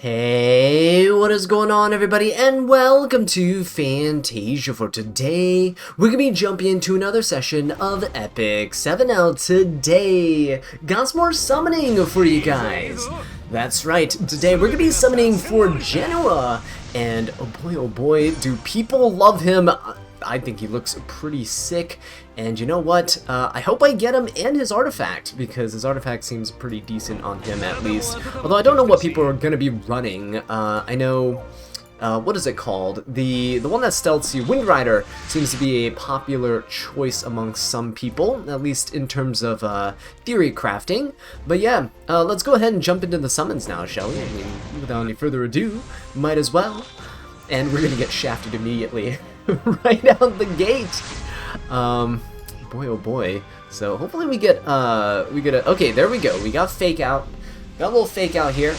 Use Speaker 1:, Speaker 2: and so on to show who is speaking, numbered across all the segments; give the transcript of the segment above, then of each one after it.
Speaker 1: Hey, what is going on everybody, and welcome to Fantasia. For today, we're going to be jumping into another session of Epic 7. Now today, got some more summoning for you guys. That's right, today we're going to be summoning for Jenua, and oh boy, do people love him. I think he looks pretty sick, and you know what, I hope I get him and his artifact, because his artifact seems pretty decent on him at least, although I don't know what people are going to be running. I know, what is it called? The one that stealths you, Wind Rider, seems to be a popular choice amongst some people, at least in terms of theory crafting. But yeah, let's go ahead and jump into the summons now, shall we? I mean, without any further ado, might as well. And we're gonna get shafted immediately. Right out the gate. Boy oh boy. So hopefully we get okay, there we go. We got fake out. Got a little fake out here.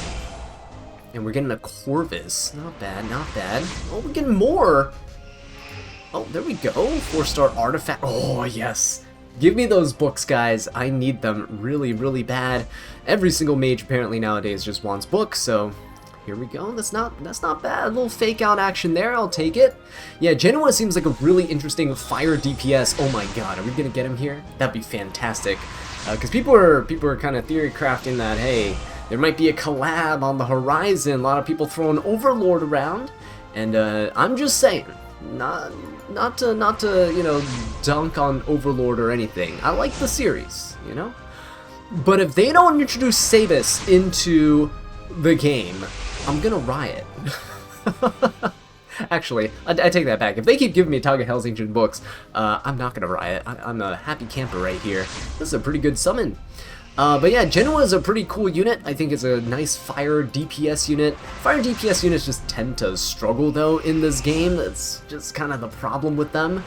Speaker 1: And we're getting a Corvus. Not bad, not bad. Oh, we're getting more. Oh, there we go. 4-star artifact. Oh yes. Give me those books, guys. I need them really, really bad. Every single mage apparently nowadays just wants books, so here we go. That's not bad. A little fake out action there. I'll take it. Yeah, Jenua seems like a really interesting fire DPS. Oh my god, are we gonna get him here? That'd be fantastic. Because people are kind of theory crafting that, hey, there might be a collab on the horizon. A lot of people throwing Overlord around, and I'm just saying, not to you know, dunk on Overlord or anything. I like the series, you know. But if they don't introduce Sabus into the game, I'm gonna riot. Actually, I take that back. If they keep giving me Taga Hell's Ancient books, I'm not gonna riot. I'm a happy camper right here. This is a pretty good summon. But yeah, Jenua is a pretty cool unit. I think it's a nice fire DPS unit. Fire DPS units just tend to struggle though in this game. That's just kind of the problem with them.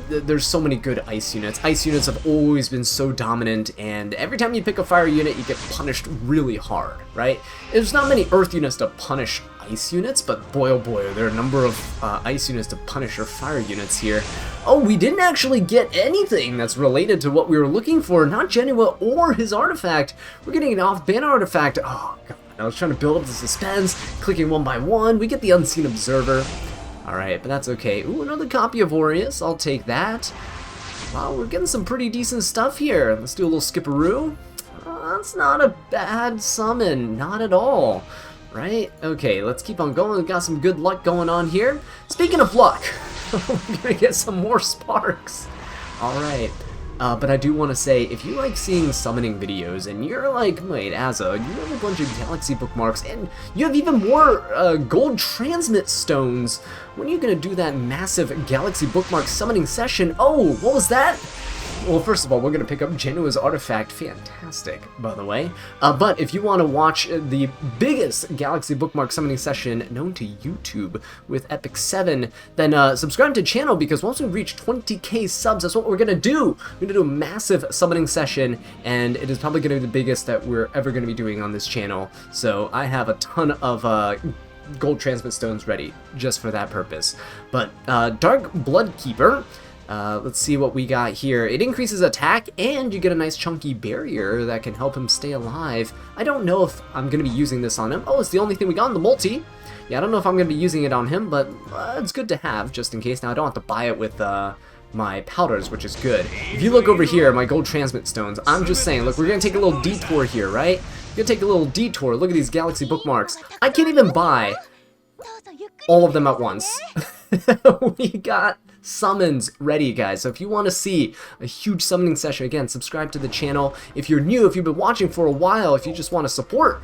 Speaker 1: There's so many good ice units. Ice units have always been so dominant, and every time you pick a fire unit, you get punished really hard, right? There's not many earth units to punish ice units, but boy oh boy, there are a number of ice units to punish your fire units here. Oh, we didn't actually get anything that's related to what we were looking for, not Jenua or his artifact. We're getting an off-banner artifact. Oh god, I was trying to build up the suspense, clicking one by one. We get the Unseen Observer. Alright, but that's okay. Ooh, another copy of Aureus. I'll take that. Wow, we're getting some pretty decent stuff here. Let's do a little skipperoo. That's not a bad summon. Not at all. Right? Okay, let's keep on going. We've got some good luck going on here. Speaking of luck, we're gonna get some more sparks. Alright. But I do want to say, if you like seeing summoning videos, and you're like, wait, Azza, you have a bunch of galaxy bookmarks, and you have even more gold transmit stones, when are you going to do that massive galaxy bookmark summoning session? Oh, what was that? Well, first of all, we're going to pick up Jenua's artifact. Fantastic, by the way. But if you want to watch the biggest Galaxy Bookmark summoning session known to YouTube with Epic 7, then subscribe to the channel, because once we reach 20k subs, that's what we're going to do. We're going to do a massive summoning session, and it is probably going to be the biggest that we're ever going to be doing on this channel. So I have a ton of gold transmit stones ready just for that purpose. But Dark Bloodkeeper, let's see what we got here. It increases attack, and you get a nice chunky barrier that can help him stay alive. I don't know if I'm going to be using this on him. Oh, it's the only thing we got in the multi. Yeah, I don't know if I'm going to be using it on him, but it's good to have, just in case. Now, I don't have to buy it with my powders, which is good. If you look over here, my gold transmit stones, I'm just saying, look, we're going to take a little detour here, right? We're going to take a little detour. Look at these galaxy bookmarks. I can't even buy all of them at once. We got summons ready, guys. So if you want to see a huge summoning session, again, subscribe to the channel. If you're new, if you've been watching for a while, if you just want to support,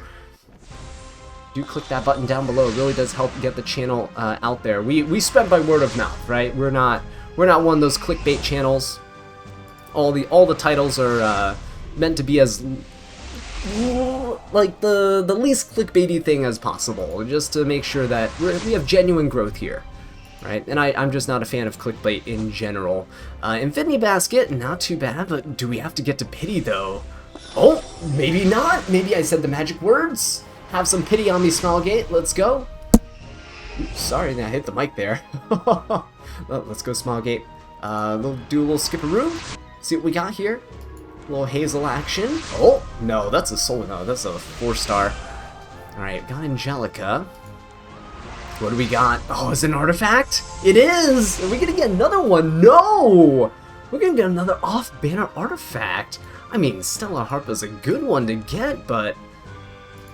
Speaker 1: do click that button down below. It really does help get the channel out there. We spread by word of mouth, right? We're not one of those clickbait channels. All the titles are meant to be as like the least clickbaity thing as possible, just to make sure that we have genuine growth here. Right, and I'm just not a fan of clickbait in general. Infinity Basket, not too bad, but do we have to get to pity though? Oh, maybe not. Maybe I said the magic words. Have some pity on me, Smilegate. Let's go. Oops, sorry, I hit the mic there. Well, let's go, Smilegate. Do a little skipperoo. See what we got here. A little Hazel action. Oh no, that's a soul. No, that's a 4-star. Alright, got Angelica. What do we got? Oh, is it an artifact? It is! Are we gonna get another one? No! We're gonna get another off-banner artifact. I mean, Stellar Harpa's a good one to get, but...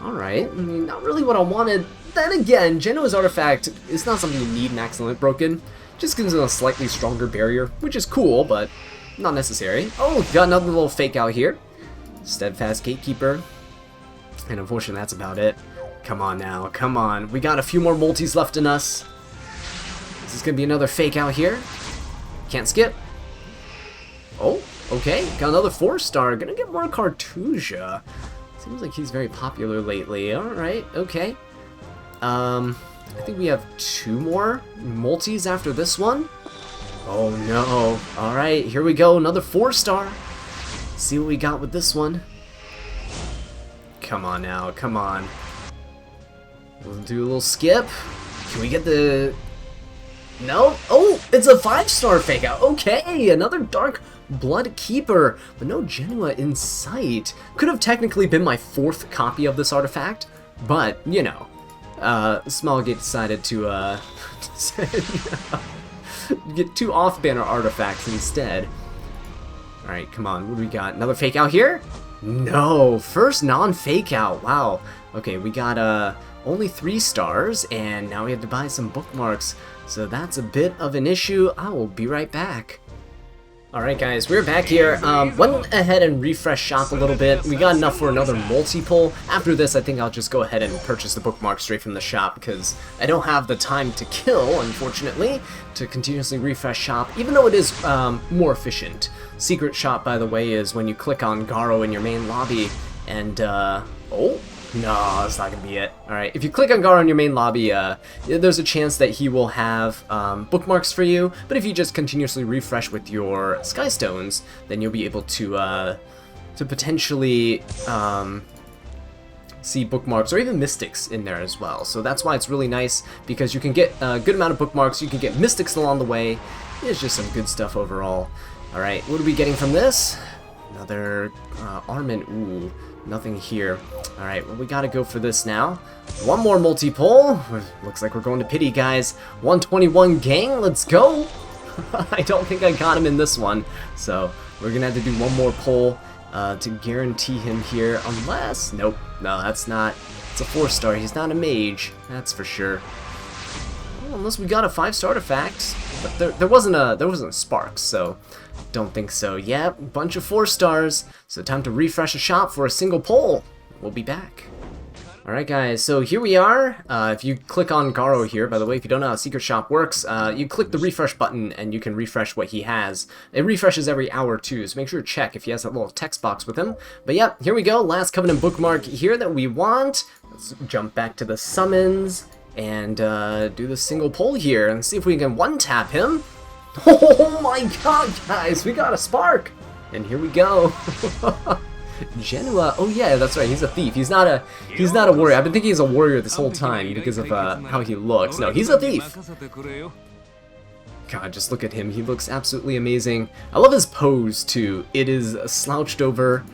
Speaker 1: Alright, I mean, not really what I wanted. Then again, Jenua's artifact is not something you need in Excellent Broken. Just gives it a slightly stronger barrier, which is cool, but not necessary. Oh, got another little fake out here. Steadfast Gatekeeper. And unfortunately, that's about it. Come on now, come on. We got a few more multis left in us. This is gonna be another fake out here. Can't skip. Oh, okay. Got another 4-star. Gonna get more Cartusia. Seems like he's very popular lately. Alright, okay. I think we have 2 more multis after this one. Oh no. Alright, here we go. Another 4-star. See what we got with this one. Come on now, come on. We'll do a little skip. Can we get the... No? Oh, it's a 5-star fake out. Okay, another Dark Blood Keeper, but no Jenua in sight. Could have technically been my 4th copy of this artifact, but, you know, Smallgate decided to, get 2 off-banner artifacts instead. Alright, come on, what do we got? Another fake out here? No, first non-fake out, wow. Okay, we got, only 3 stars, and now we have to buy some bookmarks, so that's a bit of an issue. I will be right back. Alright guys, we're back here. Went ahead and refreshed shop a little bit. We got enough for another multi-pull. After this, I think I'll just go ahead and purchase the bookmark straight from the shop, because I don't have the time to kill, unfortunately, to continuously refresh shop, even though it is more efficient. Secret shop, by the way, is when you click on Garo in your main lobby, and, oh, no, that's not gonna be it. Alright, if you click on Garo in your main lobby, there's a chance that he will have bookmarks for you, but if you just continuously refresh with your Skystones, then you'll be able to potentially see bookmarks or even mystics in there as well. So that's why it's really nice, because you can get a good amount of bookmarks, you can get mystics along the way. It's just some good stuff overall. Alright, what are we getting from this? Another Armin. Ooh, nothing here. Alright, well, we gotta go for this now. One more multi-pull. Looks like we're going to pity, guys. 121 gang, let's go! I don't think I got him in this one, so we're gonna have to do one more pull to guarantee him here, unless... Nope, no, that's not... It's a 4-star, he's not a mage, that's for sure. Well, unless we got a 5-star artifact, but there wasn't a spark, so don't think so. Yeah, bunch of 4 stars, so time to refresh a shop for a single pull. We'll be back. Alright guys, so here we are. If you click on Garo here, by the way, if you don't know how Secret Shop works, you click the refresh button and you can refresh what he has. It refreshes every hour too, so make sure to check if he has that little text box with him. But yeah, here we go, last Covenant bookmark here that we want. Let's jump back to the summons and do the single pull here and see if we can one-tap him. Oh my god, guys, we got a spark! And here we go. Jenua, oh yeah, that's right, he's a thief. He's not a warrior. I've been thinking he's a warrior this whole time because of how he looks. No, he's a thief. God, just look at him. He looks absolutely amazing. I love his pose too. It is slouched over.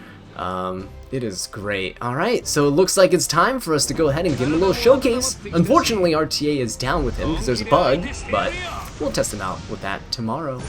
Speaker 1: It is great. Alright, so it looks like it's time for us to go ahead and give him a little showcase. Unfortunately, RTA is down with him because there's a bug, but we'll test him out with that tomorrow.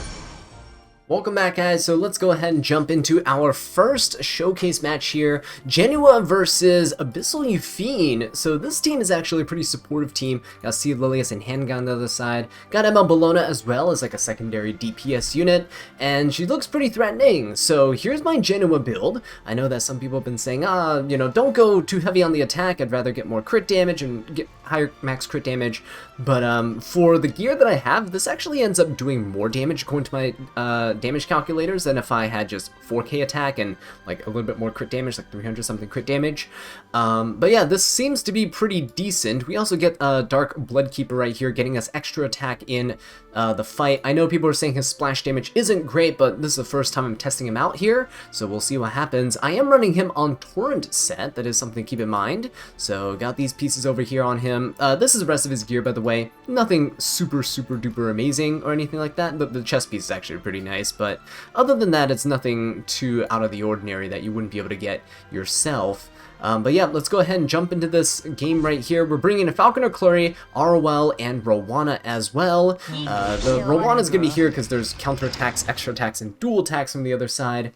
Speaker 1: Welcome back, guys. So let's go ahead and jump into our first showcase match here. Jenua versus Abyssal Euphine. So this team is actually a pretty supportive team. Got Sea Lilius and Handgun on the other side. Got ML Bologna as well as like a secondary DPS unit. And she looks pretty threatening. So here's my Jenua build. I know that some people have been saying, you know, don't go too heavy on the attack. I'd rather get more crit damage and get higher max crit damage. But for the gear that I have, this actually ends up doing more damage according to my damage calculators than if I had just 4k attack and like a little bit more crit damage, like 300 something crit damage. But yeah, this seems to be pretty decent. We also get Dark Blood Keeper right here, getting us extra attack in the fight. I know people are saying his splash damage isn't great, but this is the first time I'm testing him out here, so we'll see what happens. I am running him on Torrent set, that is something to keep in mind. So got these pieces over here on him. This is the rest of his gear, by the way. Nothing super duper amazing or anything like that. The chest piece is actually pretty nice, but other than that, it's nothing too out of the ordinary that you wouldn't be able to get yourself. But yeah, let's go ahead and jump into this game right here. We're bringing in Falconer Clary, ROL, and Rowana as well. The Rowana is going to be here because there's counterattacks, extra attacks, and dual attacks from the other side.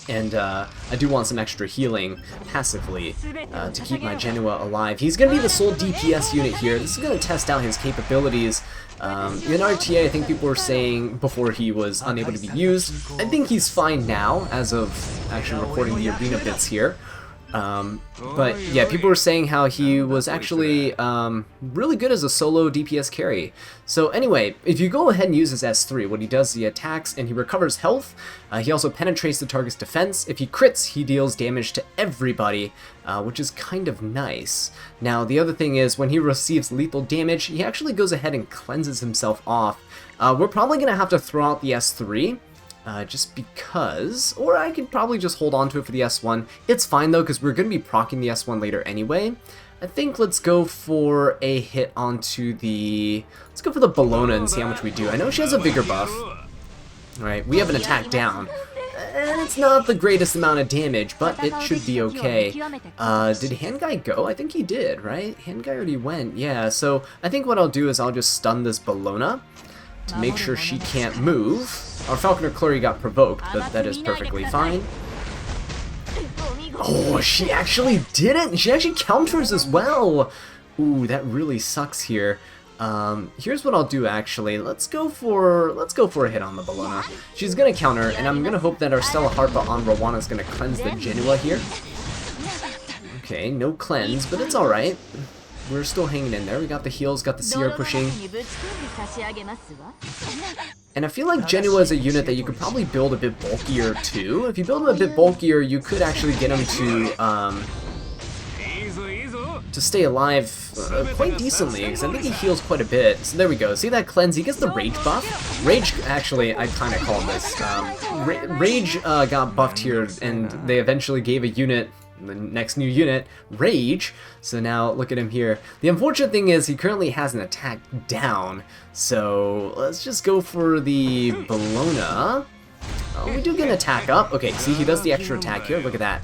Speaker 1: And I do want some extra healing passively to keep my Jenua alive. He's going to be the sole DPS unit here. This is going to test out his capabilities. In RTA, I think people were saying before he was unable to be used. I think he's fine now, as of actually recording the arena bits here. But yeah, people were saying how he was actually really good as a solo DPS carry. So anyway, if you go ahead and use his S3, what he does is he attacks and he recovers health. He also penetrates the target's defense. If he crits, he deals damage to everybody, which is kind of nice. Now, the other thing is, when he receives lethal damage, he actually goes ahead and cleanses himself off. We're probably going to have to throw out the S3. Just because, or I could probably just hold on to it for the S1. It's fine though, because we're going to be proccing the S1 later anyway. I think let's go for a hit onto the, let's go for the Bologna and see how much we do. I know she has a vigor buff. Alright, we have an attack down. And it's not the greatest amount of damage, but it should be okay. Did Hand Guy go? I think he did, right? Hand Guy already went, yeah. So I think what I'll do is I'll just stun this Bologna to make sure she can't move. Our Falconer Clary got provoked, but that is perfectly fine. Oh, she actually didn't! She actually counters as well! Ooh, that really sucks here. Here's what I'll do actually. Let's go for a hit on the Bologna. She's gonna counter, and I'm gonna hope that our Stella Harpa on Rowana is gonna cleanse the Jenua here. Okay, no cleanse, but it's alright. We're still hanging in there. We got the heals, got the CR pushing. And I feel like Jenua is a unit that you could probably build a bit bulkier too. If you build him a bit bulkier, you could actually get him to stay alive quite decently, because I think he heals quite a bit. So there we go. See that cleanse? He gets the rage buff. Rage, actually, I kind of call him this. Rage got buffed here, and they eventually gave a unit, the next new unit, Rage. So now look at him here. The unfortunate thing is he currently has an attack down. So let's just go for the Bologna. Oh, we do get an attack up. Okay, see, he does the extra attack here. Look at that.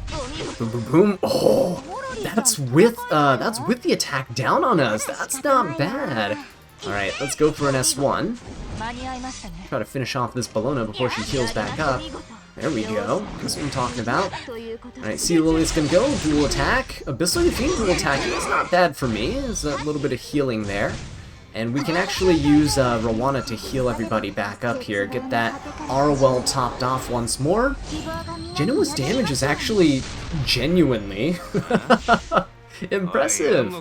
Speaker 1: Boom, boom, boom. Oh, that's with the attack down on us. That's not bad. All right, let's go for an S1. Try to finish off this Bologna before she heals back up. There we go. That's what I'm talking about. Alright, Sea Lily's gonna go. Dual attack. Abyssal Fiend dual attack is not bad for me. There's a little bit of healing there. And we can actually use Rowana to heal everybody back up here. Get that Arwell topped off once more. Jenua's damage is actually genuinely impressive.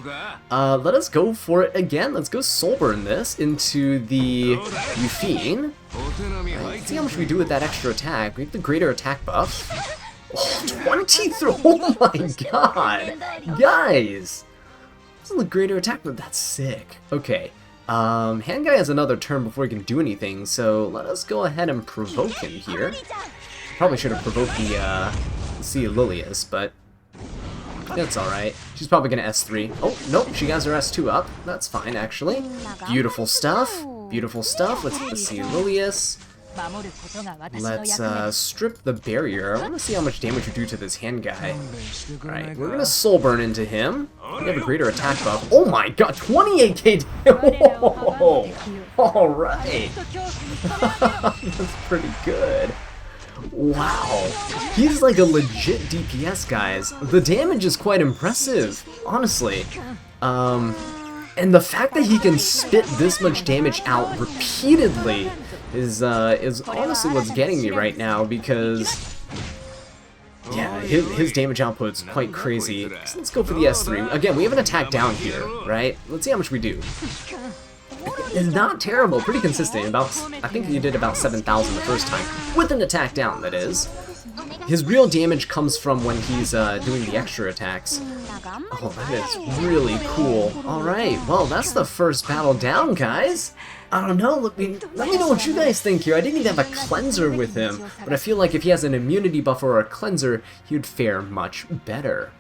Speaker 1: Let us go for it again. Let's go Soulburn this into the Euphine. Let's see how much we do with that extra attack. We have the greater attack buff. Oh, 23! Oh my god! Guys! This is the greater attack, but that's sick. Okay. Hand Guy has another turn before he can do anything, so let us go ahead and provoke him here. Probably should have provoked the Sea Lilius, but that's alright. She's probably gonna S3. Oh, nope, she has her S2 up. That's fine, actually. Beautiful stuff. Beautiful stuff. Let's hit the Sea Lilius. Let's strip the barrier. I want to see how much damage we do to this Hand Guy. Alright, we're gonna Soulburn into him. We have a greater attack buff. Oh my god, 28k damage! Alright. That's pretty good. Wow. He's like a legit DPS, guys. The damage is quite impressive, honestly. And the fact that he can spit this much damage out repeatedly is honestly what's getting me right now, because yeah, his damage output's quite crazy. So let's go for the S3. Again, we have an attack down here, right? Let's see how much we do. It's not terrible, pretty consistent. About, I think he did about 7,000 the first time, with an attack down, that is. His real damage comes from when he's doing the extra attacks. Oh, that is really cool. Alright, well, that's the first battle down, guys. I don't know, let me know what you guys think here. I didn't even have a cleanser with him, but I feel like if he has an immunity buff or a cleanser, he would fare much better.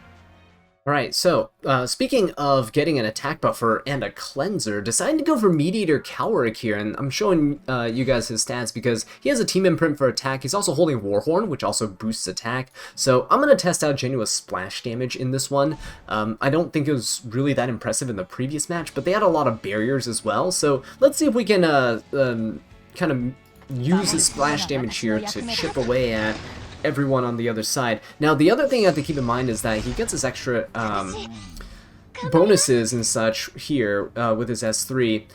Speaker 1: Alright, so, speaking of getting an attack buffer and a cleanser, deciding to go for Meat-Eater Cowrick here, and I'm showing you guys his stats because he has a team imprint for attack. He's also holding Warhorn, which also boosts attack, so I'm going to test out Jenua's splash damage in this one. I don't think it was really that impressive in the previous match, but they had a lot of barriers as well, so let's see if we can kind of use his splash damage here to chip away at everyone on the other side. Now, the other thing you have to keep in mind is that he gets his extra bonuses and such here with his S3.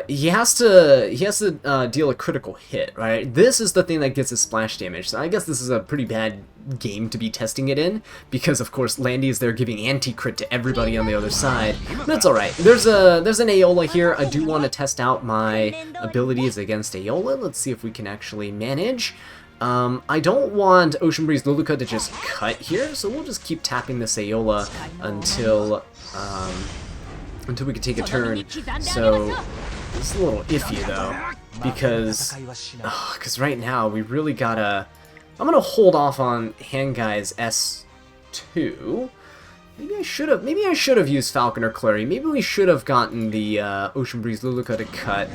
Speaker 1: He has to deal a critical hit, right? This is the thing that gets his splash damage. So I guess this is a pretty bad game to be testing it in, because of course Landy is there giving anti-crit to everybody on the other side. But it's alright. There's an Aola here. I do want to test out my abilities against Aola. Let's see if we can actually manage. I don't want Ocean Breeze Luluka to just cut here, so we'll just keep tapping this Aola until we can take a turn. So it's a little iffy though, because right now we really gotta. I'm gonna hold off on Hangai's S2. Maybe I should have used Falcon or Clary. Maybe we should have gotten the Ocean Breeze Luluka to cut.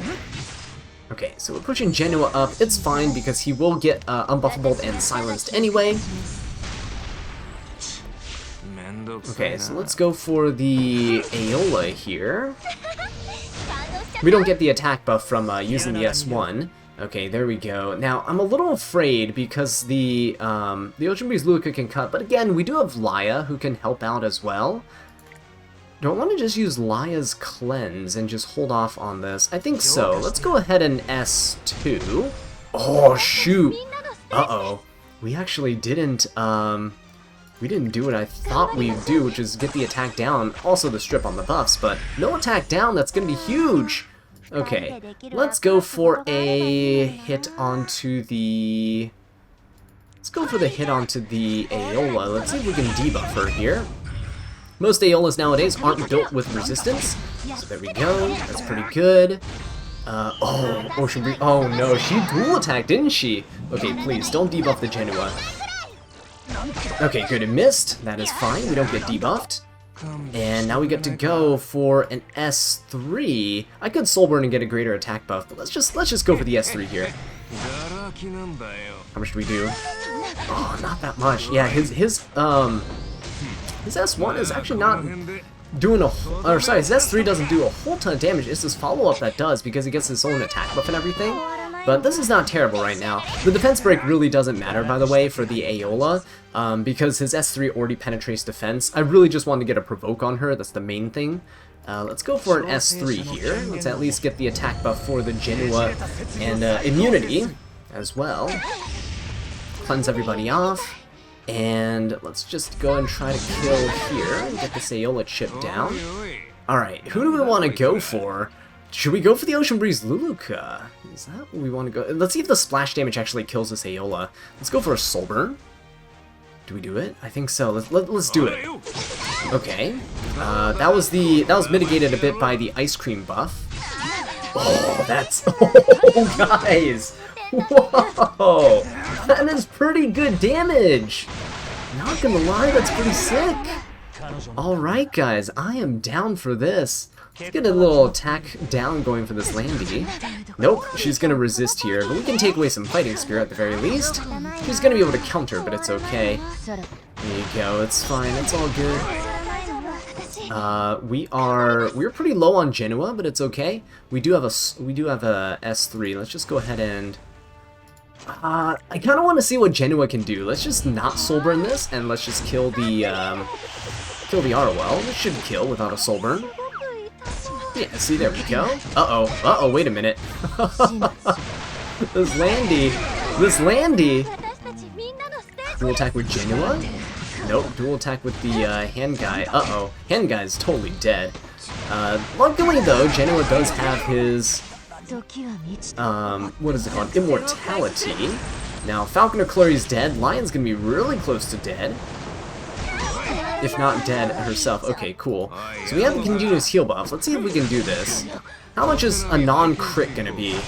Speaker 1: Okay, so we're pushing Jenua up. It's fine because he will get unbuffable and silenced anyway. Okay, so let's go for the Aola here. We don't get the attack buff from using the S1. Okay, there we go. Now, I'm a little afraid because the Ocean Breeze Luluka can cut, but again, we do have Laya who can help out as well. Do I want to just use Laya's Cleanse and just hold off on this? I think so. Let's go ahead and S2. Oh, shoot. Uh-oh. We actually didn't, we didn't do what I thought we'd do, which is get the attack down. Also the strip on the buffs, but no attack down. That's going to be huge. Okay, let's go for a hit onto the... Let's go for the hit onto the Aola. Let's see if we can debuff her here. Most Aolas nowadays aren't built with resistance, so there we go, that's pretty good. Oh, Ocean Breeze, oh no, she dual attacked, didn't she? Okay, please, don't debuff the Jenua. Okay, good, it missed, that is fine, we don't get debuffed. And now we get to go for an S3. I could Soulburn and get a greater attack buff, but let's just go for the S3 here. How much do we do? Oh, not that much. Yeah, his S1 is actually not doing or sorry, his S3 doesn't do a whole ton of damage. It's his follow-up that does, because he gets his own attack buff and everything. But this is not terrible right now. The defense break really doesn't matter, by the way, for the Aola, because his S3 already penetrates defense. I really just want to get a provoke on her, that's the main thing. Let's go for an S3 here. Let's at least get the attack buff for the Jenua and immunity as well. Cleanse everybody off. And let's just go and try to kill here and get this Aola chip down. Alright, who do we want to go for? Should we go for the Ocean Breeze Luluka? Is that what we want to go? Let's see if the splash damage actually kills this Aola. Let's go for a Soulburn. Do we do it? I think so. Let's do it. Okay. That was mitigated a bit by the ice cream buff. Oh, that's oh guys! Whoa! That is pretty good damage! Not gonna lie, that's pretty sick! Alright guys, I am down for this. Let's get a little attack down going for this Landy. Nope, she's gonna resist here, but we can take away some fighting spirit at the very least. She's gonna be able to counter, but it's okay. There you go, it's fine, it's all good. We're pretty low on Jenua, but it's okay. We do have a S3. Let's just go ahead and I kind of want to see what Jenua can do. Let's just not Soulburn this, and let's just kill the Arwell. This should kill without a Soulburn. Yeah, see, there we go. Uh-oh, wait a minute. This Landy. Dual attack with Jenua? Nope, dual attack with the hand guy. Uh-oh, hand guy's totally dead. Luckily though, Jenua does have his what is it called? Immortality. Now, Falconer Clary's dead. Lion's gonna be really close to dead. If not dead herself. Okay, cool. So we have the continuous heal buff. Let's see if we can do this. How much is a non-crit gonna be?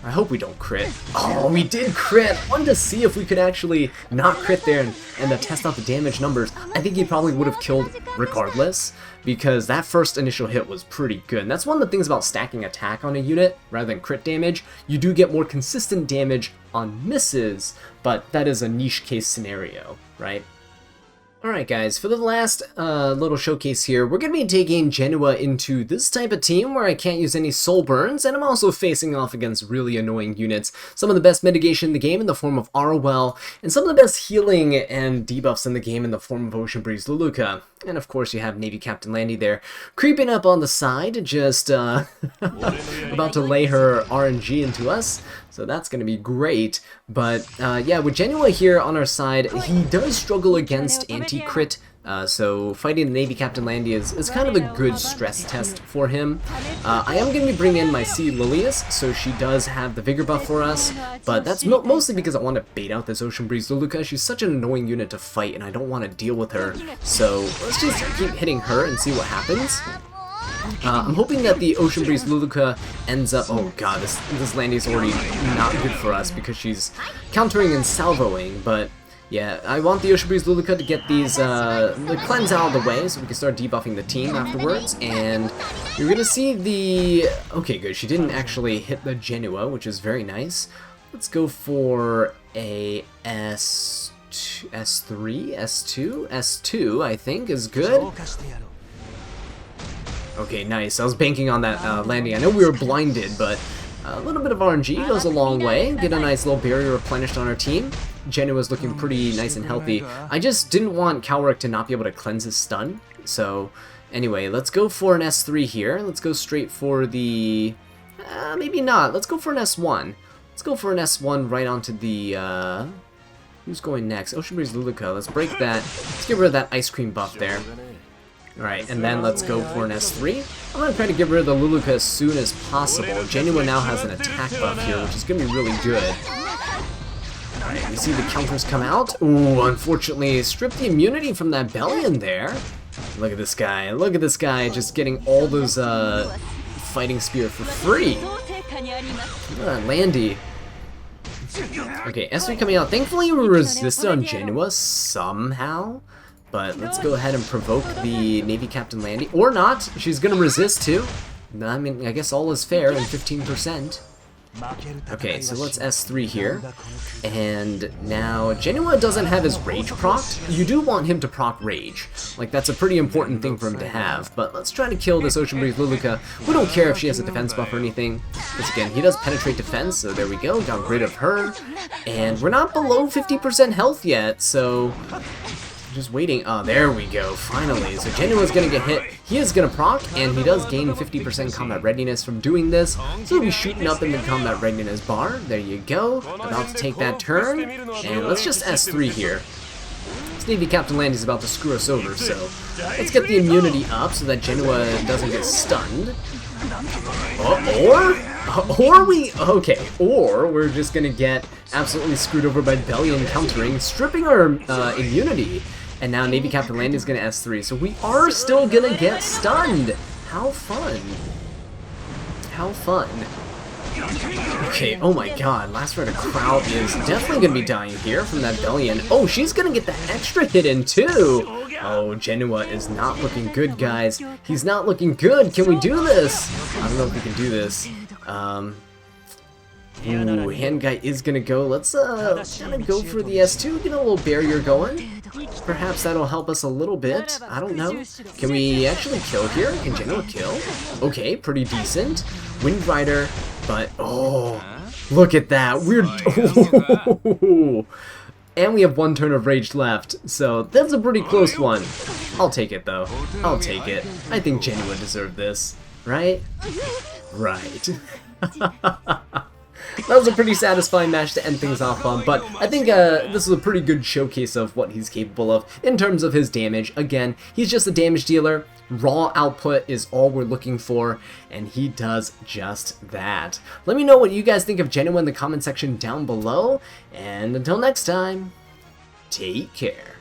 Speaker 1: I hope we don't crit. Oh, we did crit! Wanted to see if we could actually not crit there and test out the damage numbers. I think he probably would have killed regardless, because that first initial hit was pretty good. And that's one of the things about stacking attack on a unit rather than crit damage. You do get more consistent damage on misses, but that is a niche case scenario, right? Alright guys, for the last little showcase here, we're going to be taking Jenua into this type of team where I can't use any soul burns, and I'm also facing off against really annoying units. Some of the best mitigation in the game in the form of Arwell, and some of the best healing and debuffs in the game in the form of Ocean Breeze Luluka. And of course you have Navy Captain Landy there, creeping up on the side, just about to lay her RNG into us. So that's going to be great. But yeah, with Jenua here on our side, he does struggle against anti-crit. So fighting the Navy Captain Landy is kind of a good stress test for him. I am going to be bringing in my C. Lilius, so she does have the Vigor buff for us, but that's mostly because I want to bait out this Ocean Breeze Luluka. She's such an annoying unit to fight, and I don't want to deal with her, so let's just keep hitting her and see what happens. I'm hoping that the Ocean Breeze Luluka ends up... Oh god, this Landy's already not good for us because she's countering and salvoing, but... yeah, I want the Ocean Breeze Luluka to get these, the cleanse out of the way so we can start debuffing the team afterwards, and you're gonna see the... okay, good, she didn't actually hit the Jenua, which is very nice. Let's go for a S2, S2, I think, is good. Okay, nice, I was banking on that landing. I know we were blinded, but a little bit of RNG goes a long way. Get a nice little barrier replenished on our team. Jenua's looking pretty nice and healthy. I just didn't want Calric to not be able to cleanse his stun. So, anyway, let's go for an S3 here. Let's go straight for the... maybe not. Let's go for an S1. Let's go for an S1 right onto the... who's going next? Ocean Breeze Luluka. Let's break that. Let's get rid of that ice cream buff there. Alright, and then let's go for an S3. I'm going to try to get rid of the Luluka as soon as possible. Jenua now has an attack buff here, which is going to be really good. Alright, we see the counters come out. Ooh, unfortunately, strip the immunity from that Bellion there. Look at this guy. Look at this guy just getting all those fighting spear for free. Look at that Landy. Okay, S3 coming out. Thankfully, we resisted on Jenua somehow. But let's go ahead and provoke the Navy Captain Landy. Or not. She's going to resist too. I mean, I guess all is fair and 15%. Okay, so let's S3 here. And now Jenua doesn't have his Rage procced. You do want him to proc Rage. Like, that's a pretty important thing for him to have. But let's try to kill this Ocean Breeze Luluka. We don't care if she has a defense buff or anything. Because again, he does penetrate defense, so there we go. Got rid of her. And we're not below 50% health yet, so... just waiting. Oh, there we go. Finally. So Jenua's gonna get hit. He is gonna proc, and he does gain 50% combat readiness from doing this. So he'll be shooting up in the combat readiness bar. There you go. About to take that turn. And let's just S3 here. This Navy Captain Landy's about to screw us over, so let's get the immunity up so that Jenua doesn't get stunned. Or we're just gonna get absolutely screwed over by Bellion countering, stripping our immunity. And now Navy Captain Landy is gonna S3, so we are still gonna get stunned. How fun! How fun! Okay, oh my god, Last Rider Crowd is definitely gonna be dying here from that Bellion. Oh, she's gonna get the extra hit in too! Oh, Jenua is not looking good, guys. He's not looking good. Can we do this? I don't know if we can do this. Ooh, Hand Guy is gonna go. Let's kind of go for the S2, get a little barrier going. Perhaps that'll help us a little bit. I don't know. Can we actually kill here? Can Jenua kill? Okay, pretty decent. Wind Rider, but oh, look at that. We're and we have one turn of rage left, so that's a pretty close one. I'll take it though. I'll take it. I think Jenua deserved this, right? Right. That was a pretty satisfying match to end things off on, but I think this is a pretty good showcase of what he's capable of in terms of his damage. Again, he's just a damage dealer. Raw output is all we're looking for, and he does just that. Let me know what you guys think of Jenua in the comment section down below, and until next time, take care.